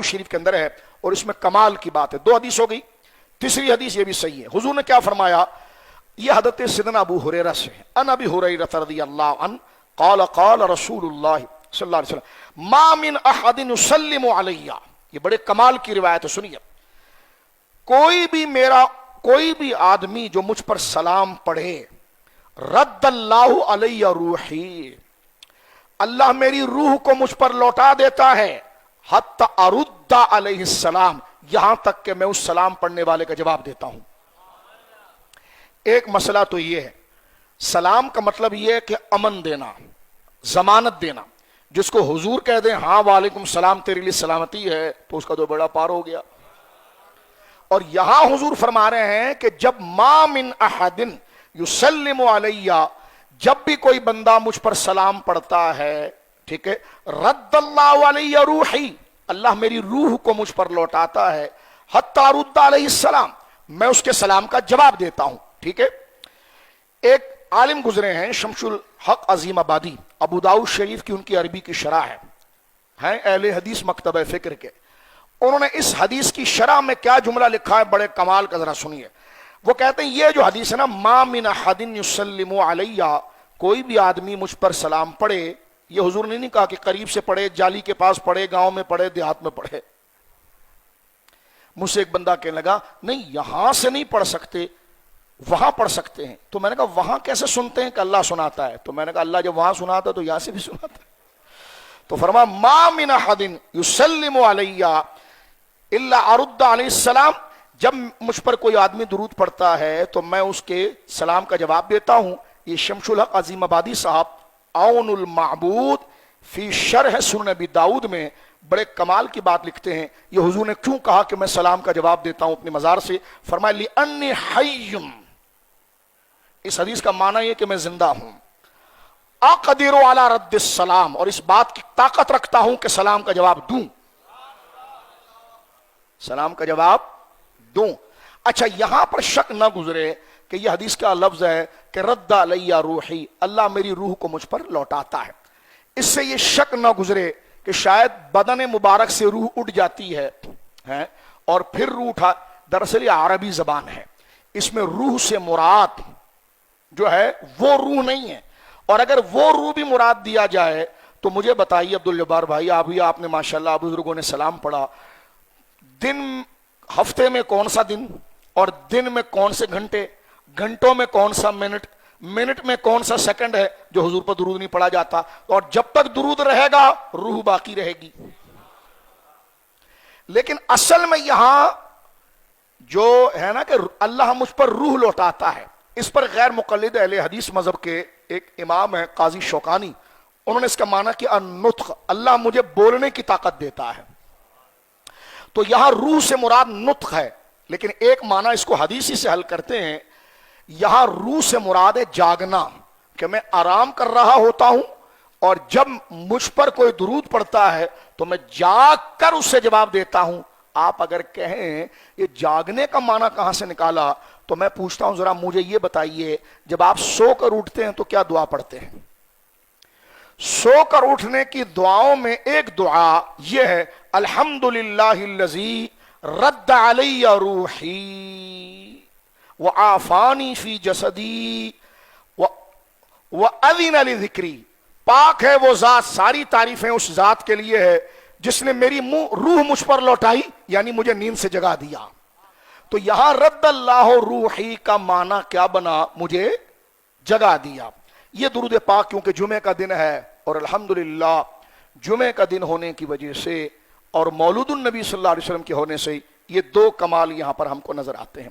شریف کے اندر ہے اور اس میں کمال کی بات ہے. 2 حدیث ہو گئی. تیسری حدیث یہ بھی صحیح ہے. حضور نے کیا فرمایا؟ یہ حضرت سیدنا ابو ہریرہ سے ہے. ان ابی ہریرہ رضی اللہ عنہ قال قال رسول اللہ صلی اللہ علیہ وسلم ما من احد یسلم علی. یہ بڑے کمال کی روایت ہے, سنیے. کوئی بھی آدمی جو مجھ پر سلام پڑھے, رد اللہ علی روحی, اللہ میری روح کو مجھ پر لوٹا دیتا ہے, حتی ارد علیہ السلام, یہاں تک کہ میں اس سلام پڑھنے والے کا جواب دیتا ہوں. ایک مسئلہ تو یہ ہے, سلام کا مطلب یہ ہے کہ امن دینا, ضمانت دینا. جس کو حضور کہہ دیں ہاں وعلیکم السلام تیرے لیے سلامتی ہے, تو اس کا تو بڑا پار ہو گیا. اور یہاں حضور فرما رہے ہیں کہ جب ما من احد یسلم علی, جب بھی کوئی بندہ مجھ پر سلام پڑھتا ہے, ٹھیک ہے, رد اللہ علی روحی, اللہ میری روح کو مجھ پر لوٹاتا ہے, حتی ارد علیہ السلام, میں اس کے سلام کا جواب دیتا ہوں. ٹھیک ہے. ایک عالم گزرے ہیں شمس الحق عظیم آبادی, ابو داؤد شریف کی ان کی عربی کی شرح ہے, ہیں اہل حدیث مکتبہ فکر کے. انہوں نے اس حدیث کی شرح میں کیا جملہ لکھا ہے, بڑے کمال کا, ذرا سنیے. وہ کہتے ہیں یہ جو حدیث ہے نا, ما من احد یسلم علی, کوئی بھی آدمی مجھ پر سلام پڑھے, یہ حضور نے نہیں کہا کہ قریب سے پڑھے, جالی کے پاس پڑھے, گاؤں میں پڑھے, دیہات میں پڑھے. مجھ سے ایک بندہ کہنے لگا نہیں یہاں سے نہیں پڑھ سکتے, وہاں پڑھ سکتے ہیں. تو میں نے کہا وہاں کیسے سنتے ہیں کہ اللہ سناتا ہے؟ تو میں نے کہا اللہ جب وہاں سناتا ہے تو یہاں سے بھی سناتا ہے. تو فرمایا ما من احد یسلم علی الا ارد علیہ السلام, جب مجھ پر کوئی آدمی درود پڑھتا ہے تو میں اس کے سلام کا جواب دیتا ہوں. یہ شمس الحق عظیم آبادی صاحب عون المعبود فی شرح سنن ابی داؤد میں بڑے کمال کی بات لکھتے ہیں. یہ حضور نے کیوں کہا کہ میں سلام کا جواب دیتا ہوں اپنے مزار سے؟ فرمایا لِأَنِّي حَيٌّ, اس حدیث کا معنی یہ کہ میں زندہ ہوں, اقدر علی رد السلام, اور اس بات کی طاقت رکھتا ہوں کہ سلام کا جواب دوں, سلام کا جواب دوں. اچھا یہاں پر شک نہ گزرے کہ یہ حدیث کا لفظ ہے کہ رد علی روحی, اللہ میری روح کو مجھ پر لوٹاتا ہے. اس سے یہ شک نہ گزرے کہ شاید بدن مبارک سے روح اٹھ جاتی ہے اور پھر روح اٹھا. دراصل یہ عربی زبان ہے, اس میں روح سے مراد جو ہے وہ روح نہیں ہے. اور اگر وہ روح بھی مراد دیا جائے تو مجھے بتائیے عبدالجبار بھائی, آپ نے ماشاءاللہ بزرگوں نے سلام پڑھا, دن ہفتے میں کون سا دن, اور دن میں کون سے گھنٹے, گھنٹوں میں کون سا منٹ, منٹ میں کون سا سیکنڈ ہے جو حضور پر درود نہیں پڑھا جاتا؟ اور جب تک درود رہے گا روح باقی رہے گی. لیکن اصل میں یہاں جو ہے نا کہ اللہ مجھ پر روح لوٹاتا ہے, اس پر غیر مقلد اہل حدیث مذہب کے ایک امام ہے قاضی شوکانی, انہوں نے اس کا معنی کیا النطق, اللہ مجھے بولنے کی طاقت دیتا ہے. تو یہاں روح سے مراد نطق ہے, لیکن ایک معنی اس کو حدیثی سے حل کرتے ہیں, یہاں روح سے مراد ہے جاگنا, کہ میں آرام کر رہا ہوتا ہوں اور جب مجھ پر کوئی درود پڑتا ہے تو میں جاگ کر اس سے جواب دیتا ہوں. آپ اگر کہیں یہ جاگنے کا معنی کہاں سے نکالا, تو میں پوچھتا ہوں ذرا مجھے یہ بتائیے, جب آپ سو کر اٹھتے ہیں تو کیا دعا پڑھتے ہیں؟ سو کر اٹھنے کی دعاؤں میں ایک دعا یہ ہے الحمدللہ الذی رد علی روحی وعافانی فی جسدی وَأَذِنَ لِذِكْرِي, پاک ہے وہ ذات, ساری تعریفیں اس ذات کے لیے ہے جس نے میری روح مجھ پر لوٹائی, یعنی مجھے نیند سے جگا دیا. تو یہاں رد اللہ روحی کا معنی کیا بنا؟ مجھے جگا دیا. یہ درود پاک کیونکہ جمعہ کا دن ہے اور الحمدللہ جمعہ کا دن ہونے کی وجہ سے اور مولود النبی صلی اللہ علیہ وسلم کے ہونے سے یہ دو کمال یہاں پر ہم کو نظر آتے ہیں.